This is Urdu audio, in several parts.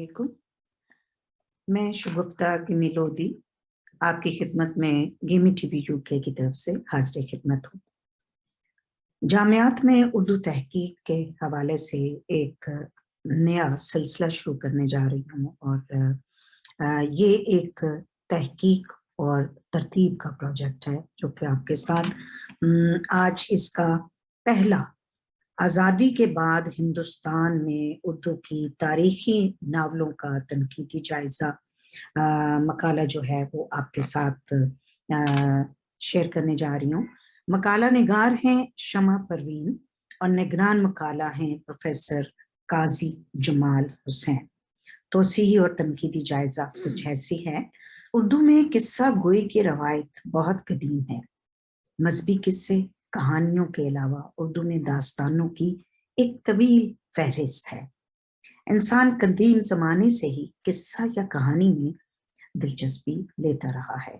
علیکم، میں شگفتہ گیمی لودھی آپ کی خدمت میں گیمی ٹی وی UK کی طرف سے حاضر خدمت ہوں۔ جامعات میں اردو تحقیق کے حوالے سے ایک نیا سلسلہ شروع کرنے جا رہی ہوں، اور یہ ایک تحقیق اور ترتیب کا پروجیکٹ ہے جو کہ آپ کے ساتھ آج اس کا پہلا آزادی کے بعد ہندوستان میں اردو کی تاریخی ناولوں کا تنقیدی جائزہ مقالہ جو ہے وہ آپ کے ساتھ شیئر کرنے جا رہی ہوں۔ مقالہ نگار ہیں شمع پروین اور نگران مقالہ ہیں پروفیسر قاضی جمال حسین۔ توسیعی اور تنقیدی جائزہ کچھ ایسی ہے: اردو میں قصہ گوئی کی روایت بہت قدیم ہے۔ مذہبی قصے کہانیوں کے علاوہ اردو میں داستانوں کی ایک طویل فہرست ہے۔ انسان قدیم زمانے سے ہی قصہ یا کہانی میں دلچسپی لیتا رہا ہے۔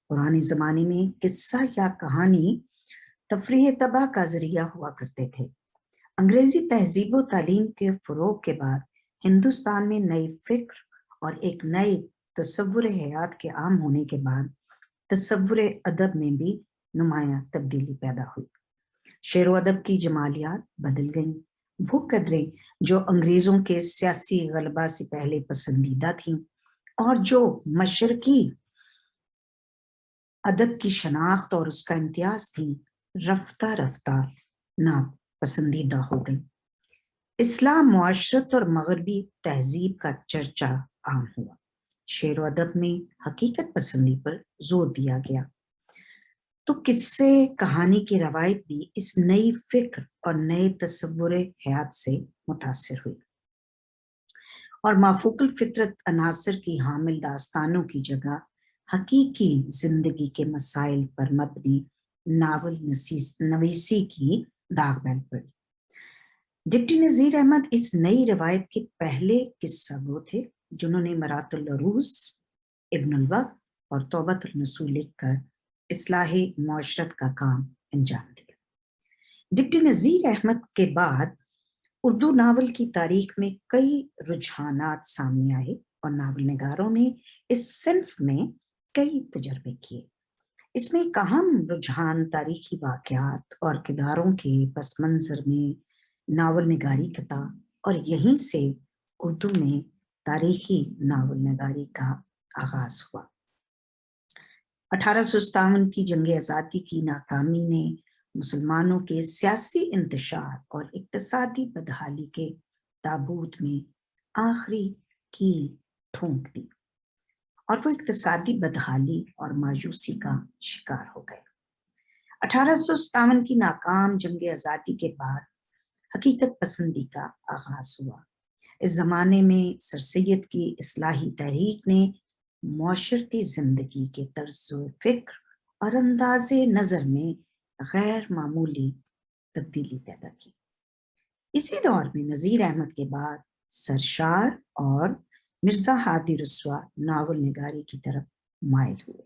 پرانے زمانے میں قصہ یا کہانی تفریح طبع کا ذریعہ ہوا کرتے تھے۔ انگریزی تہذیب و تعلیم کے فروغ کے بعد ہندوستان میں نئی فکر اور ایک نئے تصور حیات کے عام ہونے کے بعد تصور ادب میں بھی نمایاں تبدیلی پیدا ہوئی۔ شعر و ادب کی جمالیات بدل گئیں۔ وہ قدریں جو انگریزوں کے سیاسی غلبہ سے پہلے پسندیدہ تھیں اور جو مشرقی ادب کی شناخت اور اس کا امتیاز تھیں، رفتہ رفتہ ناپسندیدہ ہو گئیں۔ اسلام، معاشرت اور مغربی تہذیب کا چرچا عام ہوا۔ شعر و ادب میں حقیقت پسندی پر زور دیا گیا، تو قصے کہانی کی روایت بھی اس نئی فکر اور نئے تصور حیات سے متاثر ہوئی، اور مافوق الفطرت عناصر کی حامل داستانوں کی جگہ حقیقی زندگی کے مسائل پر مبنی ناول نویسی کی داغ بیل پڑی۔ ڈپٹی نذیر احمد اس نئی روایت کے پہلے قصہ گو تھے جنہوں نے مرات العروض، ابن الوقت اور توبۃ النصوح لکھ کر اصلاح معاشرت کا کام انجام دیا۔ ڈپٹی نذیر احمد کے بعد اردو ناول کی تاریخ میں کئی رجحانات سامنے آئے اور ناول نگاروں نے اس صنف میں کئی تجربے کیے۔ اس میں ایک اہم رجحان تاریخی واقعات اور کرداروں کے پس منظر میں ناول نگاری کا تھا، اور یہیں سے اردو میں تاریخی ناول نگاری کا آغاز ہوا۔ 1857 کی جنگ آزادی کی ناکامی نے مسلمانوں کے سیاسی انتشار اور اقتصادی بدحالی کے تابوت میں آخری کیل ٹھونک دی، اور وہ اقتصادی بدحالی اور مایوسی کا شکار ہو گئے۔ 1857 کی ناکام جنگ آزادی کے بعد حقیقت پسندی کا آغاز ہوا۔ اس زمانے میں سر سید کی اصلاحی تحریک نے معاشرتی زندگی کے طرز و فکر اور انداز نظر میں غیر معمولی تبدیلی پیدا کی۔ اسی دور میں نذیر احمد کے بعد سرشار اور مرزا ہادی رسوا ناول نگاری کی طرف مائل ہوئے،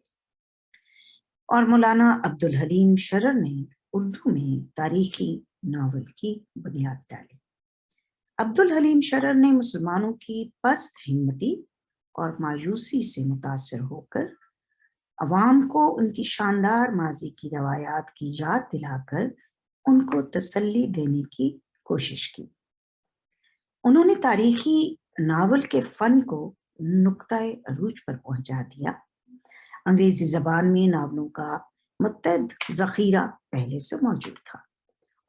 اور مولانا عبدالحلیم شرر نے اردو میں تاریخی ناول کی بنیاد ڈالی۔ عبدالحلیم شرر نے مسلمانوں کی پست ہمتی اور مایوسی سے متاثر ہو کر عوام کو ان کی شاندار ماضی کی روایات کی یاد دلا کر ان کو تسلی دینے کی کوشش کی۔ انہوں نے تاریخی ناول کے فن کو نقطۂ عروج پر پہنچا دیا۔ انگریزی زبان میں ناولوں کا متعدد ذخیرہ پہلے سے موجود تھا۔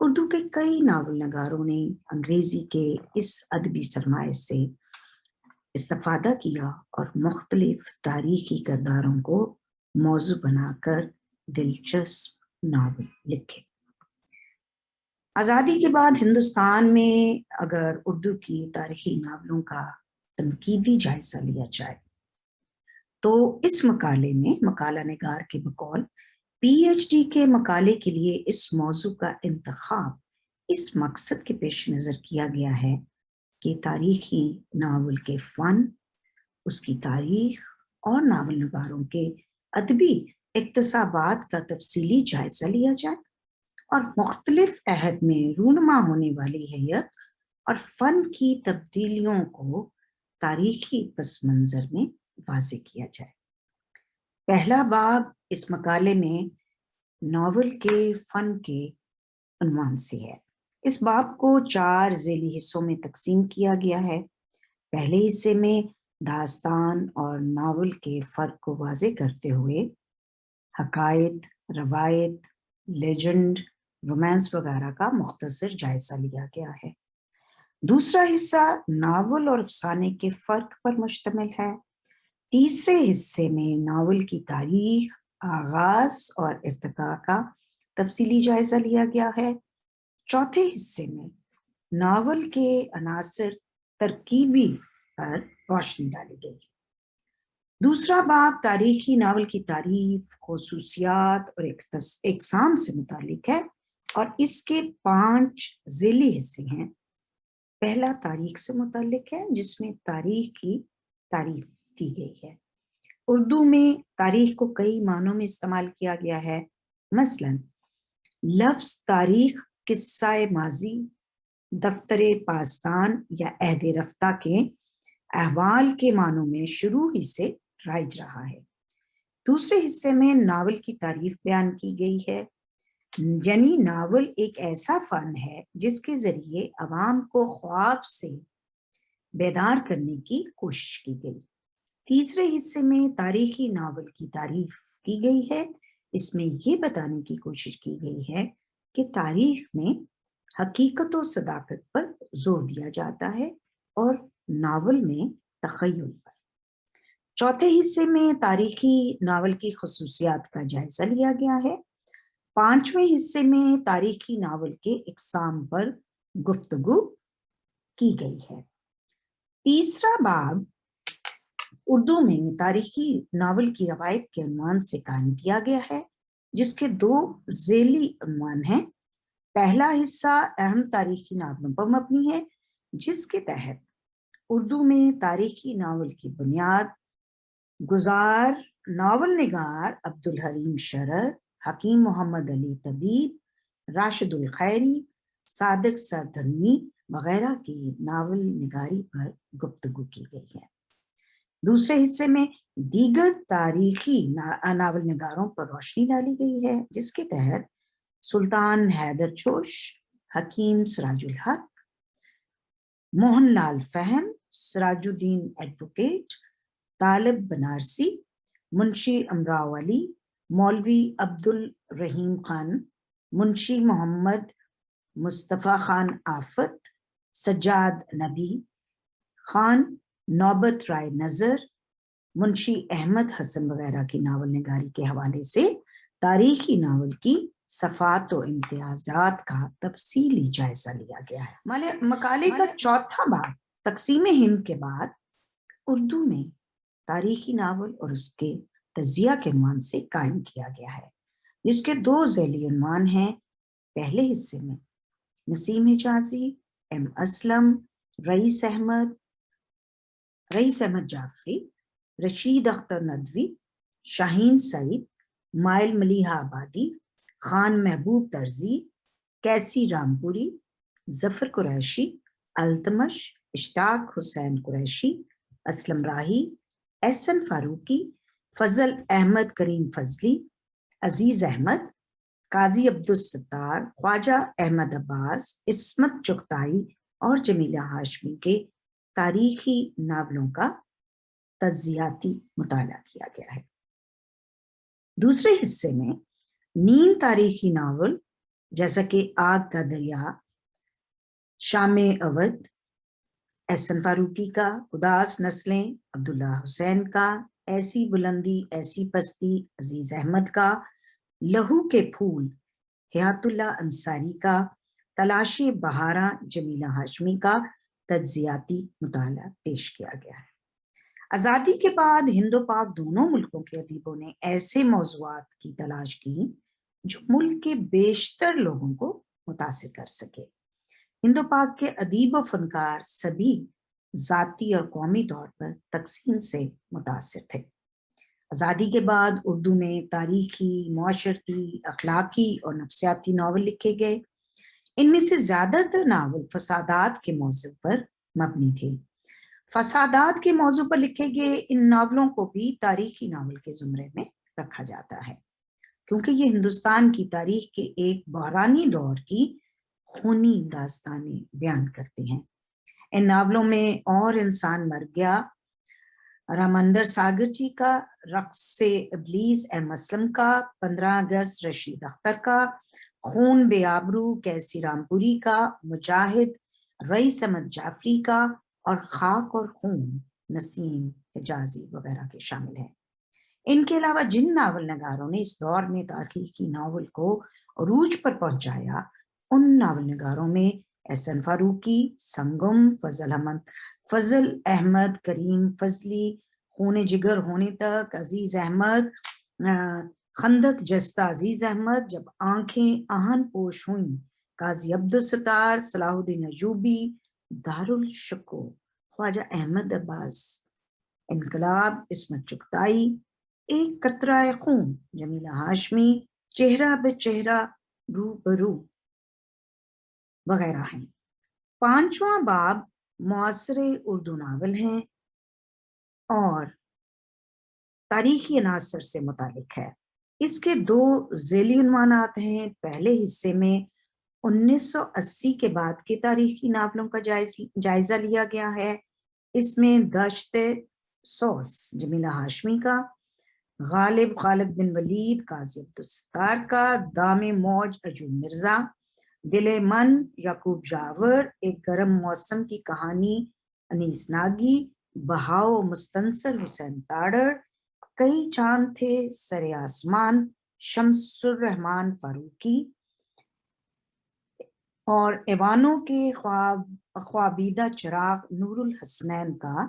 اردو کے کئی ناول نگاروں نے انگریزی کے اس ادبی سرمایہ سے استفادہ کیا اور مختلف تاریخی کرداروں کو موضوع بنا کر دلچسپ ناول لکھے۔ آزادی کے بعد ہندوستان میں اگر اردو کی تاریخی ناولوں کا تنقیدی جائزہ لیا جائے تو اس مقالے میں مقالہ نگار کے بقول PhD کے مقالے کے لیے اس موضوع کا انتخاب اس مقصد کے پیش نظر کیا گیا ہے کہ تاریخی ناول کے فن، اس کی تاریخ اور ناول نگاروں کے ادبی اکتسابات کا تفصیلی جائزہ لیا جائے، اور مختلف عہد میں رونما ہونے والی حیت اور فن کی تبدیلیوں کو تاریخی پس منظر میں واضح کیا جائے۔ پہلا باب اس مقالے میں ناول کے فن کے عنوان سے ہے۔ اس باب کو 4 ذیلی حصوں میں تقسیم کیا گیا ہے۔ پہلے حصے میں داستان اور ناول کے فرق کو واضح کرتے ہوئے حقائق، روایت، لیجنڈ، رومانس وغیرہ کا مختصر جائزہ لیا گیا ہے۔ دوسرا حصہ ناول اور افسانے کے فرق پر مشتمل ہے۔ تیسرے حصے میں ناول کی تاریخ، آغاز اور ارتقاء کا تفصیلی جائزہ لیا گیا ہے۔ چوتھے حصے میں ناول کے عناصر ترکیبی پر روشنی ڈالی گئی۔ دوسرا باب تاریخی ناول کی تعریف، خصوصیات اور اقسام سے متعلق ہے اور اس کے 5 ذیلی حصے ہیں۔ پہلا تاریخ سے متعلق ہے، جس میں تاریخ کی تعریف کی گئی ہے۔ اردو میں تاریخ کو کئی معنوں میں استعمال کیا گیا ہے۔ مثلا لفظ تاریخ قصہ ماضی، دفتر پاسدان یا عہد رفتہ کے احوال کے معنوں میں شروع ہی سے رائج رہا ہے۔ دوسرے حصے میں ناول کی تعریف بیان کی گئی ہے، یعنی ناول ایک ایسا فن ہے جس کے ذریعے عوام کو خواب سے بیدار کرنے کی کوشش کی گئی۔ تیسرے حصے میں تاریخی ناول کی تعریف کی گئی ہے۔ اس میں یہ بتانے کی کوشش کی گئی ہے کہ تاریخ میں حقیقت و صداقت پر زور دیا جاتا ہے اور ناول میں تخیل پر۔ چوتھے حصے میں تاریخی ناول کی خصوصیات کا جائزہ لیا گیا ہے۔ پانچویں حصے میں تاریخی ناول کے اقسام پر گفتگو کی گئی ہے۔ تیسرا باب اردو میں تاریخی ناول کی روایت کے عنوان سے قائم کیا گیا ہے، جس کے 2 ذیلی عنوان ہیں۔ پہلا حصہ اہم تاریخی ناولوں پر مبنی ہے، جس کے تحت اردو میں تاریخی ناول کی بنیاد گزار ناول نگار عبدالحلیم شرر، حکیم محمد علی طبیب، راشد الخیری، صادق سردھرمی وغیرہ کی ناول نگاری پر گفتگو کی گئی ہے۔ دوسرے حصے میں دیگر تاریخی ناول نگاروں پر روشنی ڈالی گئی ہے، جس کے تحت سلطان حیدر چوش، حکیم سراج الحق، موہن لال فہم، سراج الدین ایڈوکیٹ، طالب بنارسی، منشی امراؤ علی، مولوی عبدالرحیم خان، منشی محمد مصطفیٰ خان آفت، سجاد نبی خان، نوبت رائے نظر، منشی احمد حسن وغیرہ کی ناول نگاری کے حوالے سے تاریخی ناول کی صفات و امتیازات کا تفصیلی جائزہ لیا گیا ہے۔ مقالے کا چوتھا باب تقسیم ہند کے بعد اردو میں تاریخی ناول اور اس کے تجزیہ کے عنوان سے قائم کیا گیا ہے، جس کے 2 ذیلی عنوان ہیں۔ پہلے حصے میں نسیم حجازی، ایم اسلم، رئیس احمد جعفری، رشید اختر ندوی، شاہین سعید، مائل ملیحہ آبادی، خان محبوب ترزی، کیسی رامپوری، ظفر قریشی، التمش، اشتاق حسین قریشی، اسلم راہی، احسن فاروقی، فضل احمد کریم فضلی، عزیز احمد، قاضی عبدالستار، خواجہ احمد عباس، عصمت چغتائی اور جمیلہ ہاشمی کے تاریخی ناولوں کا تجزیاتی مطالعہ کیا گیا ہے۔ دوسرے حصے میں نیم تاریخی ناول جیسا کہ آگ کا دریا، شام اودھ، احسن فاروقی کا، اداس نسلیں عبداللہ حسین کا، ایسی بلندی ایسی پستی عزیز احمد کا، لہو کے پھول حیات اللہ انصاری کا، تلاشِ بہاراں جمیلہ ہاشمی کا تجزیاتی مطالعہ پیش کیا گیا ہے۔ آزادی کے بعد ہند و پاک دونوں ملکوں کے ادیبوں نے ایسے موضوعات کی تلاش کی جو ملک کے بیشتر لوگوں کو متاثر کر سکے۔ ہند و پاک کے ادیب و فنکار سبھی ذاتی اور قومی طور پر تقسیم سے متاثر تھے۔ آزادی کے بعد اردو میں تاریخی، معاشرتی، اخلاقی اور نفسیاتی ناول لکھے گئے۔ ان میں سے زیادہ تر ناول فسادات کے موضوع پر مبنی تھے۔ فسادات کے موضوع پر لکھے گئے ان ناولوں کو بھی تاریخی ناول کے زمرے میں رکھا جاتا ہے، کیونکہ یہ ہندوستان کی تاریخ کے ایک بحرانی دور کی خونی داستانیں بیان کرتے ہیں۔ ان ناولوں میں اور انسان مر گیا، رامندر ساگر جی کا، رقص سے ابلیس احمد اسلم کا، 15 اگست رشید اختر کا، خون بے آبرو کیسی رام پوری کا، مجاہد رئیس احمد جعفری کا، اور خاک اور خون نسیم حجازی وغیرہ کے شامل ہیں۔ ان کے علاوہ جن ناول نگاروں نے اس دور میں تاریخی ناول کو عروج پر پہنچایا، ان ناول نگاروں میں احسن فاروقی، سنگم، فضل احمد، کریم فضلی، خون جگر ہونے تک، عزیز احمد، خندق جستہ عزیز احمد، جب آنکھیں آہن پوش ہوئیں، قاضی عبدالستار، صلاح الدین ایوبی، دارالشکوہ خواجہ احمد عباس، انقلاب عصمت چغتائی، ایک قطرہ خون جمیلہ ہاشمی، چہرہ بے چہرہ، رو برو وغیرہ ہیں۔ پانچواں باب معاصر اردو ناول ہیں اور تاریخی عناصر سے متعلق ہے۔ اس کے دو ذیلی عنوانات ہیں۔ پہلے حصے میں 1980 کے بعد کے تاریخی ناولوں کا جائزہ لیا گیا ہے۔ اس میں دشت سوس جمیلہ ہاشمی کا، غالب خالد بن ولید قاضی عبدالستار کا، دام موج ایوب مرزا، دل من یعقوب جاور، ایک گرم موسم کی کہانی انیس ناگی، بہاؤ مستنصر حسین تاڑر، کئی چاند تھے سر آسمان شمس الرحمن فاروقی، اور ایوانوں کے خوابیدہ چراغ نور الحسنین کا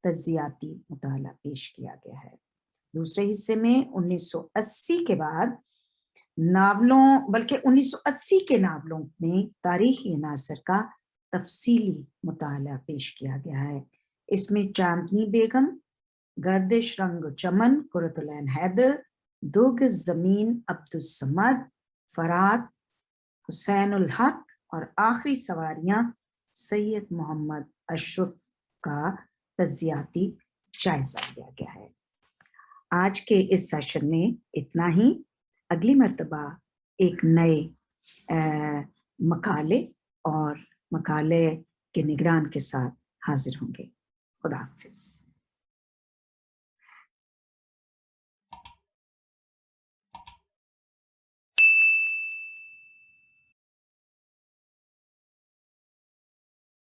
تجزیاتی مطالعہ پیش کیا گیا ہے۔ دوسرے حصے میں 1980 کے بعد ناولوں بلکہ 1980 کے ناولوں میں تاریخی عناصر کا تفصیلی مطالعہ پیش کیا گیا ہے۔ اس میں چاندنی بیگم، گردش رنگ و چمن قرۃ العین حیدر، دو گز زمین عبدالصمد، فرات حسین الحق، اور آخری سواریاں سید محمد اشرف کا تجزیاتی جائزہ لیا گیا ہے۔ آج کے اس سیشن میں اتنا ہی۔ اگلی مرتبہ ایک نئے مقالے اور مقالے کے نگران کے ساتھ حاضر ہوں گے۔ خدا حافظ۔